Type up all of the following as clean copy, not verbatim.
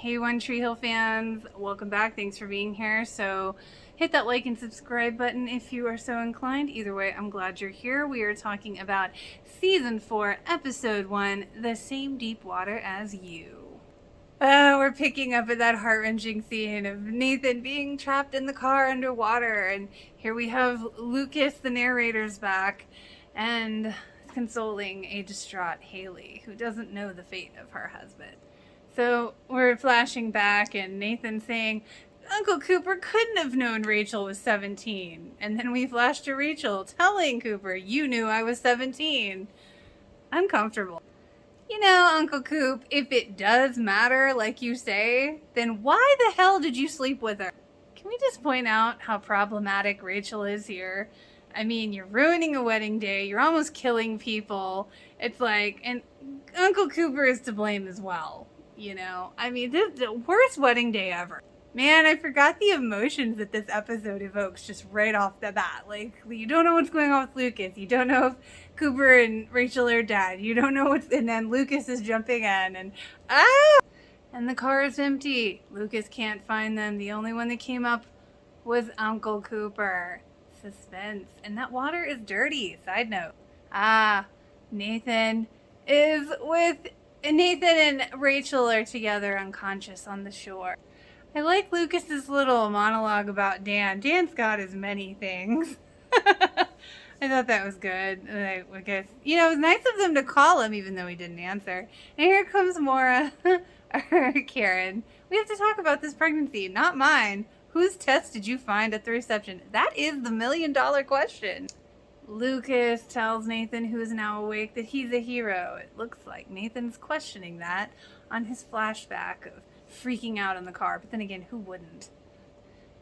Hey, One Tree Hill fans, welcome back. Thanks for being here. So, hit that like and subscribe button if you are so inclined. Either way, I'm glad you're here. We are talking about Season 4, Episode 1, The Same Deep Water as You. We're picking up at that heart-wrenching scene of Nathan being trapped in the car underwater. And here we have Lucas, the narrator's back, and consoling a distraught Haley, who doesn't know the fate of her husband. So we're flashing back, and Nathan saying, Uncle Cooper couldn't have known Rachel was 17. And then we flash to Rachel telling Cooper, you knew I was 17. Uncomfortable. You know, Uncle Coop, if it does matter, like you say, then why the hell did you sleep with her? Can we just point out how problematic Rachel is here? I mean, you're ruining a wedding day. You're almost killing people. It's like, and Uncle Cooper is to blame as well. You know, I mean, this is the worst wedding day ever. Man, I forgot the emotions that this episode evokes just right off the bat. Like, you don't know what's going on with Lucas. You don't know if Cooper and Rachel are dead. You don't know what's, and then Lucas is jumping in, and and the car is empty. Lucas can't find them. The only one that came up was Uncle Cooper. Suspense. And that water is dirty. Side note. Nathan and Rachel are together unconscious on the shore. I like Lucas's little monologue about Dan. Dan's got his many things. I thought that was good. I guess, you know, it was nice of them to call him even though he didn't answer. And here comes Maura, or Karen. We have to talk about this pregnancy, not mine. Whose test did you find at the reception? That is the $1 million question. Lucas tells Nathan, who is now awake, that he's a hero. It looks like Nathan's questioning that on his flashback of freaking out in the car. But then again, who wouldn't?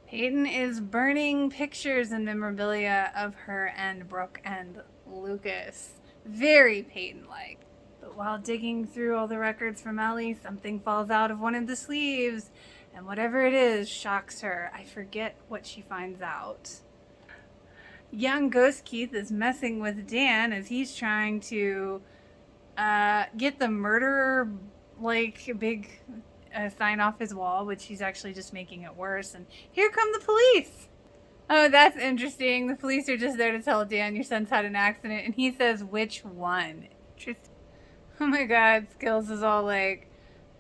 Peyton is burning pictures and memorabilia of her and Brooke and Lucas. Very Peyton-like. But while digging through all the records from Ellie, something falls out of one of the sleeves. And whatever it is shocks her. I forget what she finds out. Young Ghost Keith is messing with Dan as he's trying to get the murderer, like, big sign off his wall, which he's actually just making it worse. And here come the police. Oh, that's interesting. The police are just there to tell Dan your son's had an accident. And he says, which one? Interesting. Oh my God, Skills is all like,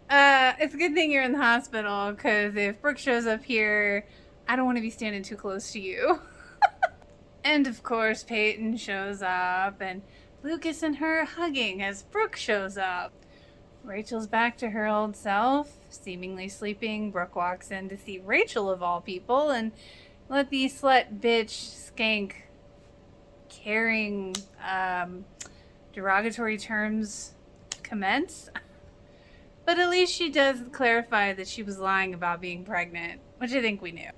it's a good thing you're in the hospital, because if Brooke shows up here, I don't want to be standing too close to you. And of course, Peyton shows up, and Lucas and her hugging as Brooke shows up. Rachel's back to her old self, seemingly sleeping. Brooke walks in to see Rachel, of all people, and let the slut, bitch, skank, caring, derogatory terms commence. But at least she does clarify that she was lying about being pregnant, which I think we knew.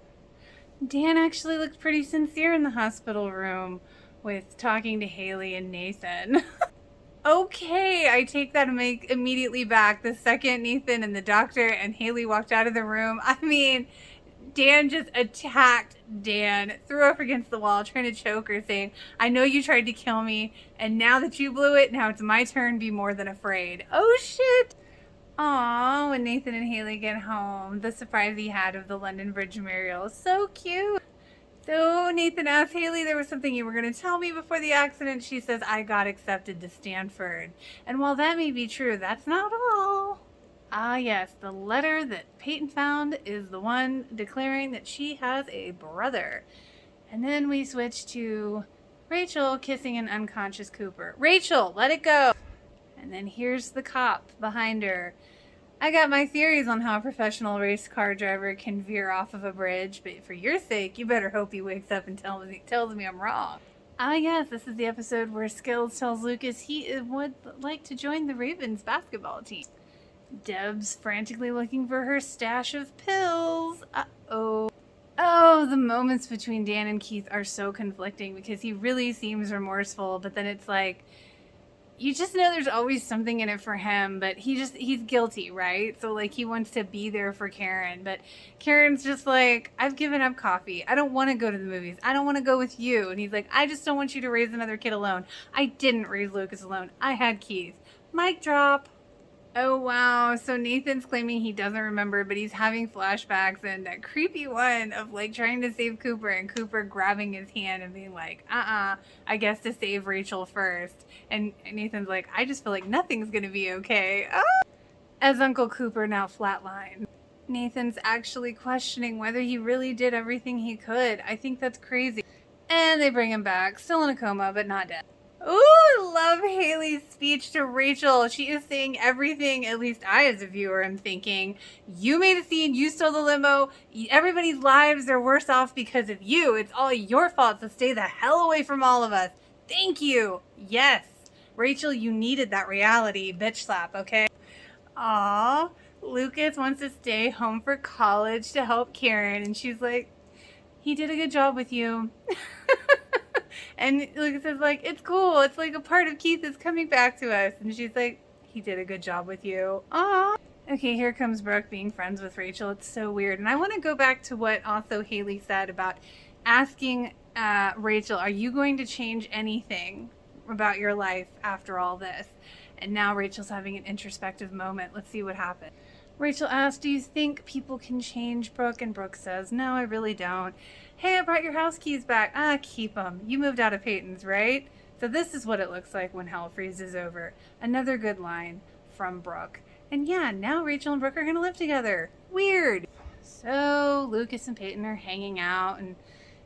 Dan actually looked pretty sincere in the hospital room with talking to Haley and Nathan. Okay, I take that immediately back. The second Nathan and the doctor and Haley walked out of the room, I mean, Dan just attacked Dan, threw her up against the wall, trying to choke her, saying, I know you tried to kill me, and now that you blew it, now it's my turn, be more than afraid. Oh, shit. Aw, when Nathan and Haley get home, the surprise he had of the London Bridge mural is so cute. So Nathan asks Haley, there was something you were going to tell me before the accident. She says, I got accepted to Stanford. And while that may be true, that's not all. Ah, yes, the letter that Peyton found is the one declaring that she has a brother. And then we switch to Rachel kissing an unconscious Cooper. Rachel, let it go. And then here's the cop behind her. I got my theories on how a professional race car driver can veer off of a bridge, but for your sake, you better hope he wakes up and tells me I'm wrong. Ah, yes, this is the episode where Skills tells Lucas he would like to join the Ravens basketball team. Deb's frantically looking for her stash of pills. Uh-oh. Oh, the moments between Dan and Keith are so conflicting because he really seems remorseful, but then it's like, you just know there's always something in it for him, but he's guilty, right? So, like, he wants to be there for Karen, but Karen's just like, I've given up coffee. I don't want to go to the movies. I don't want to go with you. And he's like, I just don't want you to raise another kid alone. I didn't raise Lucas alone. I had Keith. Mic drop. Oh, wow. So Nathan's claiming he doesn't remember, but he's having flashbacks, and that creepy one of like trying to save Cooper and Cooper grabbing his hand and being like, I guess to save Rachel first. And Nathan's like, I just feel like nothing's going to be okay. Oh! As Uncle Cooper now flatlined. Nathan's actually questioning whether he really did everything he could. I think that's crazy. And they bring him back, still in a coma, but not dead. Ooh, love Haley's speech to Rachel. She is saying everything, at least I as a viewer am thinking. You made a scene, you stole the limo, everybody's lives are worse off because of you. It's all your fault, so stay the hell away from all of us. Thank you. Yes. Rachel, you needed that reality. Bitch slap, okay? Aw, Lucas wants to stay home for college to help Karen, and she's like, he did a good job with you. And Lucas is like, it's cool. It's like a part of Keith is coming back to us. And she's like, he did a good job with you. Aw. Okay, here comes Brooke being friends with Rachel. It's so weird. And I want to go back to what also Haley said about asking Rachel, are you going to change anything about your life after all this? And now Rachel's having an introspective moment. Let's see what happens. Rachel asks, do you think people can change, Brooke? And Brooke says, no, I really don't. Hey, I brought your house keys back. Keep them. You moved out of Peyton's, right? So this is what it looks like when hell freezes over. Another good line from Brooke. And yeah, now Rachel and Brooke are going to live together. Weird. So Lucas and Peyton are hanging out, and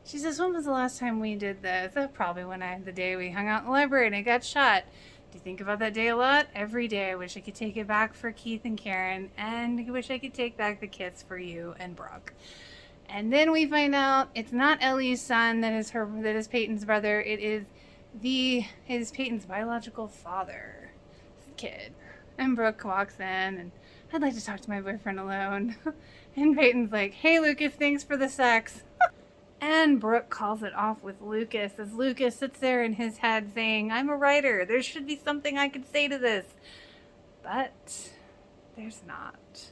she says, when was the last time we did this? Probably the day we hung out in the library and I got shot. Do you think about that day a lot? Every day I wish I could take it back for Keith and Karen, and I wish I could take back the kiss for you and Brooke. And then we find out it's not Ellie's son that is Peyton's brother. It is Peyton's biological father, kid. And Brooke walks in, and I'd like to talk to my boyfriend alone. And Peyton's like, hey Lucas, thanks for the sex. And Brooke calls it off with Lucas as Lucas sits there in his head saying, I'm a writer. There should be something I could say to this. But there's not.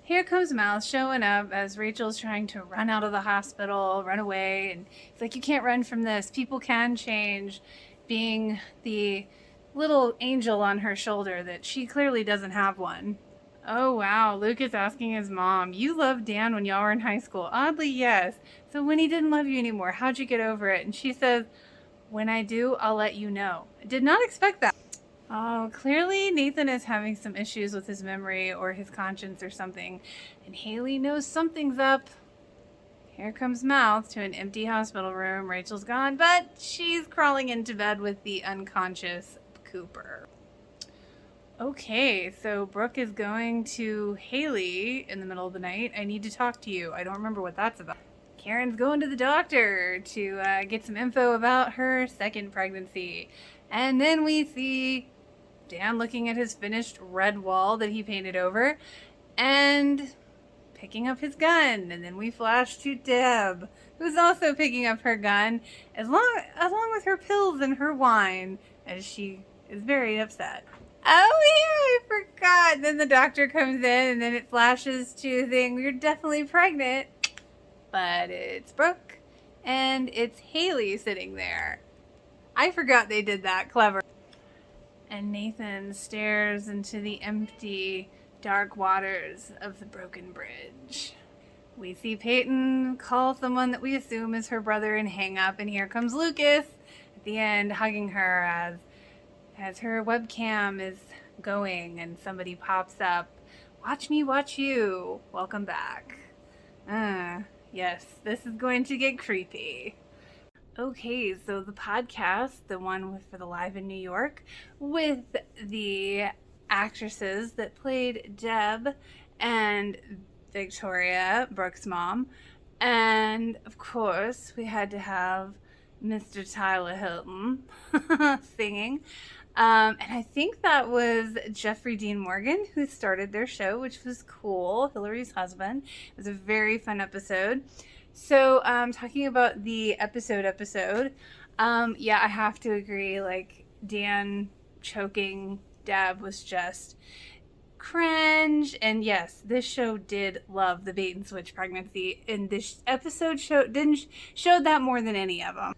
Here comes Mouse showing up as Rachel's trying to run out of the hospital, run away. And he's like, you can't run from this. People can change, being the little angel on her shoulder that she clearly doesn't have one. Oh, wow. Lucas asking his mom, you loved Dan when y'all were in high school. Oddly, yes. So when he didn't love you anymore, how'd you get over it? And she says, when I do, I'll let you know. I did not expect that. Oh, clearly Nathan is having some issues with his memory or his conscience or something. And Haley knows something's up. Here comes Mouth to an empty hospital room. Rachel's gone, but she's crawling into bed with the unconscious Cooper. Okay, so Brooke is going to Haley in the middle of the night. I need to talk to you. I don't remember what that's about. Karen's going to the doctor to get some info about her second pregnancy. And then we see Dan looking at his finished red wall that he painted over and picking up his gun. And then we flash to Deb, who's also picking up her gun along with her pills and her wine, as she is very upset. Oh yeah, I forgot. Then the doctor comes in and then it flashes to the thing, you're definitely pregnant. But it's Brooke and it's Haley sitting there. I forgot they did that. Clever. And Nathan stares into the empty, dark waters of the broken bridge. We see Peyton call someone that we assume is her brother and hang up, and here comes Lucas at the end hugging her as her webcam is going and somebody pops up. Watch me watch you. Welcome back. Yes, this is going to get creepy. Okay, so the podcast, the one for the Live in New York, with the actresses that played Deb and Victoria, Brooke's mom. And, of course, we had to have Mr. Tyler Hilton singing. And I think that was Jeffrey Dean Morgan who started their show, which was cool. Hillary's husband. It was a very fun episode. So, talking about the episode, yeah, I have to agree, like, Dan choking Deb was just cringe. And yes, this show did love the bait and switch pregnancy, and this episode showed that more than any of them.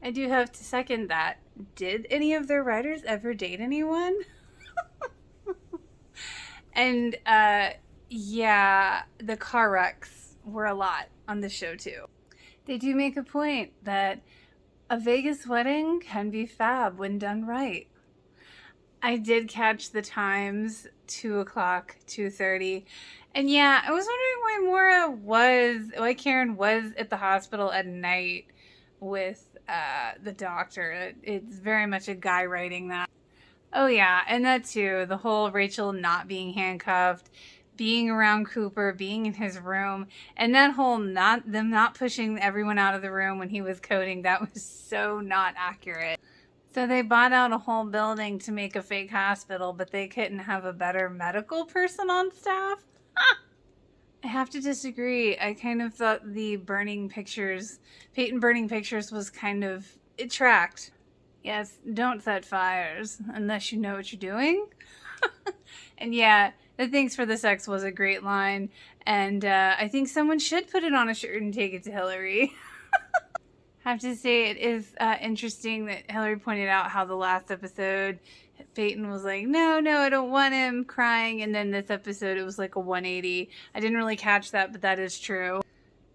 I do have to second that. Did any of their writers ever date anyone? And yeah, the car wrecks were a lot on the show too. They do make a point that a Vegas wedding can be fab when done right. I did catch the times 2 o'clock, 2:30. And yeah, I was wondering why Karen was at the hospital at night with the doctor. It's very much a guy writing that. Oh yeah, and that too. The whole Rachel not being handcuffed, being around Cooper, being in his room, and that whole not pushing everyone out of the room when he was coding, that was so not accurate. So they bought out a whole building to make a fake hospital, but they couldn't have a better medical person on staff? I have to disagree. I kind of thought the Peyton burning pictures was kind of, it tracked. Yes, don't set fires unless you know what you're doing. And yeah, the thanks for the sex was a great line. And I think someone should put it on a shirt and take it to Hillary. Have to say it is interesting that Hillary pointed out how the last episode Peyton was like, no, I don't want him, crying, and then this episode it was like a 180. I didn't really catch that, but that is true.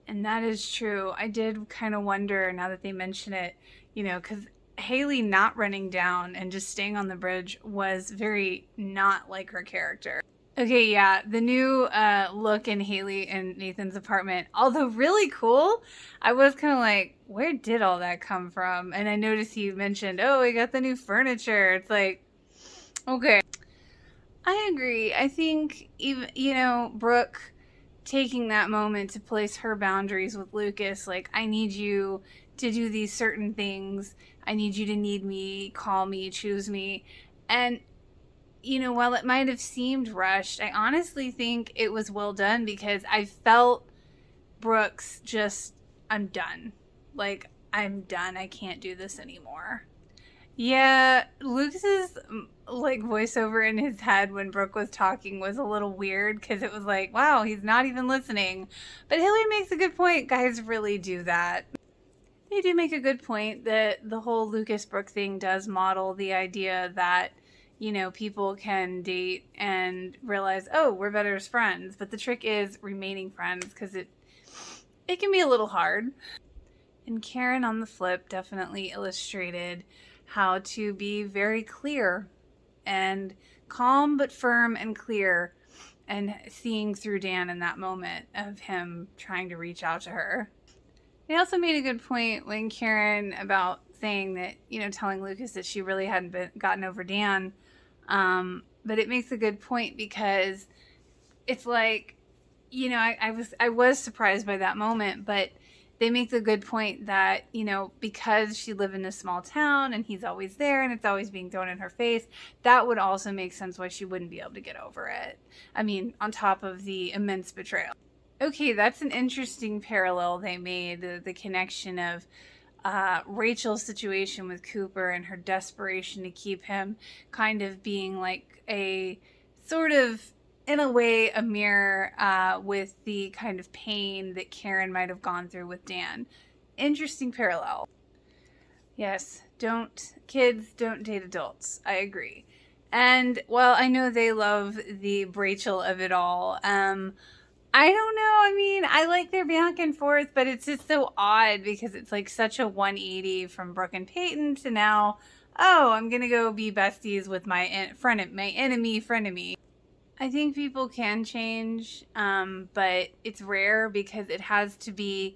And that is true. I did kind of wonder now that they mention it, because Haley not running down and just staying on the bridge was very not like her character. Okay, yeah, the new look in Haley and Nathan's apartment, although really cool, I was kind of like, where did all that come from? And I noticed he mentioned, oh, we got the new furniture. It's like, okay. I agree. I think even, Brooke taking that moment to place her boundaries with Lucas, like, I need you to do these certain things. I need you to need me, call me, choose me. And while it might have seemed rushed, I honestly think it was well done because I felt Brooks just, I'm done. Like, I'm done. I can't do this anymore. Yeah, Lucas's like voiceover in his head when Brooke was talking was a little weird because it was like, wow, he's not even listening. But Hillary makes a good point. Guys really do that. They do make a good point that the whole Lucas Brooke thing does model the idea that people can date and realize, oh, we're better as friends. But the trick is remaining friends because it can be a little hard. And Karen on the flip definitely illustrated how to be very clear and calm but firm and clear and seeing through Dan in that moment of him trying to reach out to her. They also made a good point when Karen about saying that, telling Lucas that she really hadn't gotten over Dan. But it makes a good point because it's like, I was surprised by that moment, but they make the good point that, because she lived in a small town and he's always there and it's always being thrown in her face, that would also make sense why she wouldn't be able to get over it. I mean, on top of the immense betrayal. Okay, that's an interesting parallel they made, the connection of Rachel's situation with Cooper and her desperation to keep him kind of being like a sort of, in a way, a mirror with the kind of pain that Karen might have gone through with Dan. Interesting parallel. Yes, kids don't date adults. I agree. And while I know they love the Rachel of it all, I don't know. I mean, I like their back and forth, but it's just so odd because it's like such a 180 from Brooke and Peyton to now, oh, I'm going to go be besties with my enemy frenemy. I think people can change, but it's rare because the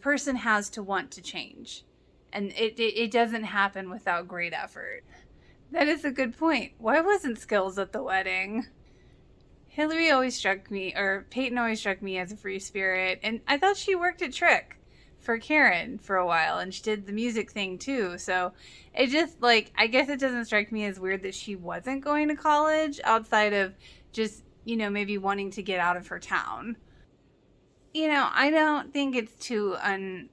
person has to want to change. And it doesn't happen without great effort. That is a good point. Why wasn't Skills at the wedding? Peyton always struck me as a free spirit, and I thought she worked at Trick for Karen for a while, and she did the music thing too, so it just, I guess it doesn't strike me as weird that she wasn't going to college, outside of just, maybe wanting to get out of her town. I don't think it's too I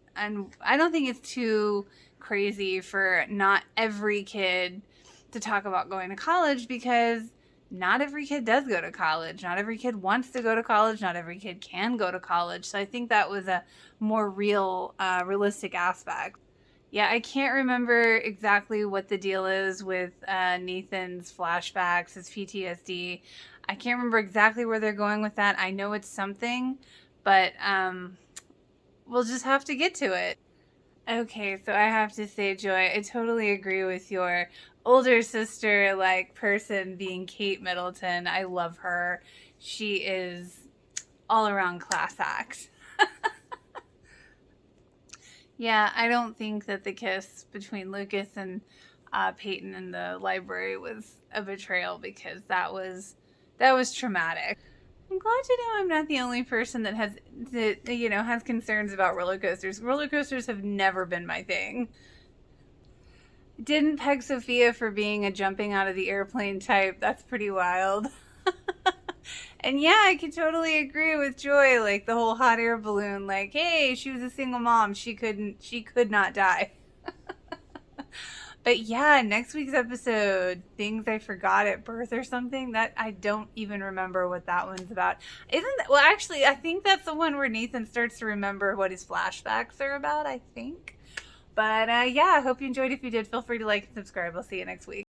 don't think it's too crazy for not every kid to talk about going to college because not every kid does go to college. Not every kid wants to go to college. Not every kid can go to college. So I think that was a more realistic aspect. Yeah, I can't remember exactly what the deal is with Nathan's flashbacks, his PTSD. I can't remember exactly where they're going with that. I know it's something, but we'll just have to get to it. Okay, so I have to say, Joy, I totally agree with your older sister like person being Kate Middleton. I love her. She is all around class act. Yeah, I don't think that the kiss between Lucas and Peyton in the library was a betrayal, because that was traumatic. I'm glad to know I'm not the only person that has concerns about roller coasters. Roller coasters have never been my thing. Didn't peg Sophia for being a jumping out of the airplane type. That's pretty wild. And yeah, I can totally agree with Joy. Like the whole hot air balloon. Like, hey, she was a single mom. She could not die. But yeah, next week's episode, things I forgot at birth or something. That I don't even remember what that one's about. Isn't that, well, actually, I think that's the one where Nathan starts to remember what his flashbacks are about, I think. But yeah, I hope you enjoyed. If you did, feel free to like and subscribe. I'll see you next week.